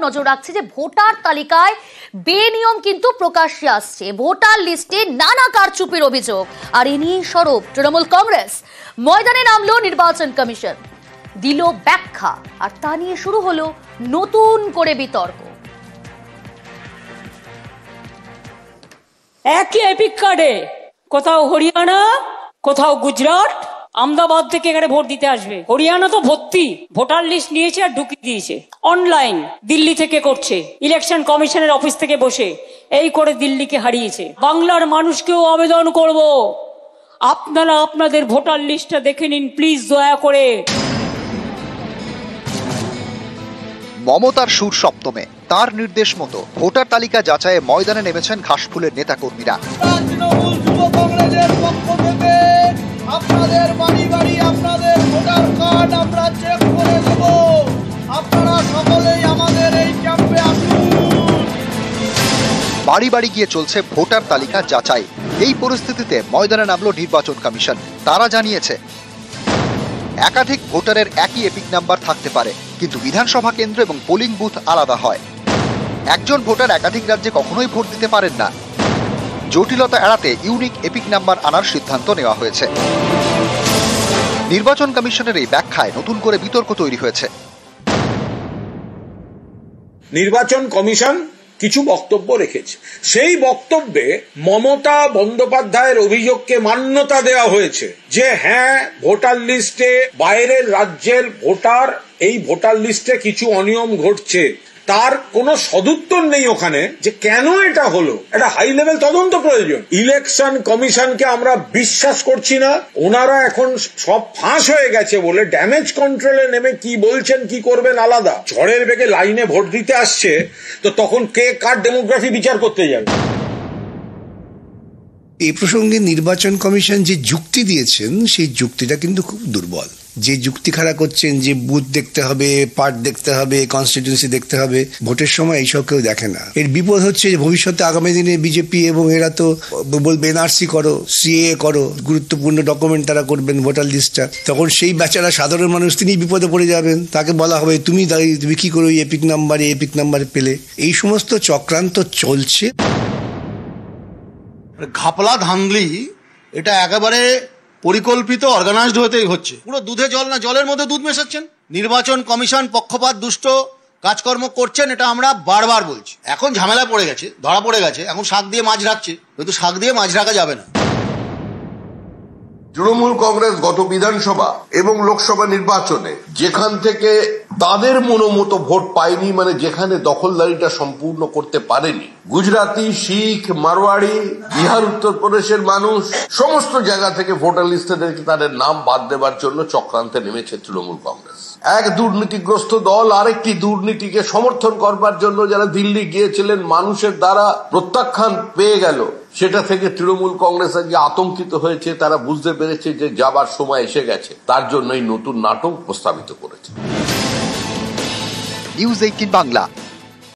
নজর রাখছে যে ভোটার তালিকায় বেনিয়ম কিন্তু প্রকাশ্যে আসছে, ভোটার লিস্টে নানা কারচুপির অভিযোগ। আর এ নিয়ে সরব তৃণমূল কংগ্রেস। ময়দানে নামলো নির্বাচন কমিশন, দিল ব্যাখ্যা, আর তা নিয়ে শুরু হলো নতুন করে বিতর্ক। একই এপিক কার্ডে কোথাও হরিয়ানা, কোথাও গুজরাট, আহমেদাবাদ থেকে এখানে ভোট দিতে আসবে। হরিয়ানা তো ভর্তি, ভোটার লিস্ট নিয়েছে আর ঢুকিয়ে দিয়েছে অনলাইন, দিল্লি থেকে করছে, ইলেকশন কমিশনের অফিস থেকে বসে এই করে দিল্লিকে হারিয়েছে। বাংলার মানুষকেও আবেদন করব, আপনারা আপনাদের ভোটার লিস্টটা দেখে নিন প্লিজ, দয়া করে। মমতার সুর সপ্তমে, তার নির্দেশ মতো ভোটার তালিকা যাচাইয়ে ময়দানে নেমেছেন ঘাসফুলের নেতাকর্মীরা। আপনাদের বাড়ি বাড়ি আপনাদের ভোটার কার্ড আমরা চেক করে দেব, আপনারা সকলেই আমাদের এই ক্যাম্পে আসুন। বাড়ি বাড়ি গিয়ে চলছে ভোটার তালিকা যাচাই। এই পরিস্থিতিতে ময়দানে নামলো নির্বাচন কমিশন। তারা জানিয়েছে একাধিক ভোটারের একই এপিক নাম্বার থাকতে পারে, কিন্তু বিধানসভা কেন্দ্র এবং পোলিং বুথ আলাদা হয়। একজন ভোটার একাধিক রাজ্যে কখনোই ভোট দিতে পারেন না। জটিলতা এড়াতে ইউনিক এপিক নাম্বার আনার সিদ্ধান্ত নেওয়া হয়েছে। নির্বাচন কমিশনের এই ব্যাখ্যায় নতুন করে বিতর্ক তৈরি হয়েছে। নির্বাচন কমিশন কিছু বক্তব্য রেখেছে, সেই বক্তব্যে মমতা বন্দ্যোপাধ্যায়ের অভিযোগকে মান্যতা দেওয়া হয়েছে যে হ্যাঁ, ভোটার লিস্টে বাইরের রাজ্যের ভোটার, এই ভোটার লিস্টে কিছু অনিয়ম ঘটছে। তার কোনো সদুত্তর নেই ওখানে যে কেন এটা হলো। একটা হাই লেভেল তদন্ত প্রয়োজন। ইলেকশন কমিশনকে আমরা বিশ্বাস করছি না। ওনারা এখন সব ফাঁস হয়ে গেছে বলে ড্যামেজ কন্ট্রোলে নেমে কি বলছেন কি করবেন আলাদা। ঝড়ের বেগে লাইনে ভোট দিতে আসছে, তো তখন কে কার ডেমোগ্রাফি বিচার করতে যাবে। এই প্রসঙ্গে নির্বাচন কমিশন যে যুক্তি দিয়েছেন সেই যুক্তিটা কিন্তু খুব দুর্বল। যে যুক্তি খাড়া করছেন যে বুথ দেখতে হবে, পার্ট দেখতে হবে, কনস্টিটিউয়েন্সি দেখতে হবে, ভোটের সময় এইসব কেউ দেখে না। এর বিপদ হচ্ছে যে ভবিষ্যতে আগামী দিনে বিজেপি এবং এরা তো বলবে এনআরসি করো, সিএ করো, গুরুত্বপূর্ণ ডকুমেন্ট তারা করবেন ভোটার লিস্টটা। তখন সেই বেচারা সাধারণ মানুষ তিনি বিপদে পড়ে যাবেন। তাকে বলা হবে তুমি কি করো এপিক নাম্বার পেলে। এই সমস্ত চক্রান্ত চলছে। ঘাপলা ধান্দলি, এটা একেবারে পরিকল্পিত, অর্গানাইজড হতেই হচ্ছে। পুরো দুধে জল না জলের মধ্যে দুধ মেশাচ্ছেন। নির্বাচন কমিশন পক্ষপাত দুষ্ট কাজকর্ম করছেন, এটা আমরা বারবার বলছি। এখন ঝামেলা পড়ে গেছে, ধরা পড়ে গেছে, এখন শাক দিয়ে মাছ রাখছে, কিন্তু শাক দিয়ে মাছ রাখা যাবে না। তৃণমূল কংগ্রেস গত বিধানসভা এবং লোকসভা নির্বাচনে যেখান থেকে তাদের মনোমতো ভোট পায়নি, মানে যেখানে দখলদারিটা সম্পূর্ণ করতে পারেনি, গুজরাটি, শিখ, মারওয়াড়ি, বিহার, উত্তরপ্রদেশের মানুষ, সমস্ত জায়গা থেকে ভোটার লিস্টে তাদের নাম বাদ দেবার জন্য চক্রান্তে নেমেছে তৃণমূল কংগ্রেস। এক দুর্নীতিগ্রস্ত দল আরেকটি দুর্নীতিকে সমর্থন করবার জন্য যারা দিল্লি গিয়েছিলেন, মানুষের দ্বারা প্রত্যাখ্যান পেয়ে গেল, সেটা থেকে তৃণমূল কংগ্রেস আজকে আতঙ্কিত হয়েছে। তারা বুঝতে পেরেছে যে যাবার সময় এসে গেছে, তার জন্য এই নতুন নাটক প্রস্তাবিত করেছে। নিউজ 18 বাংলা।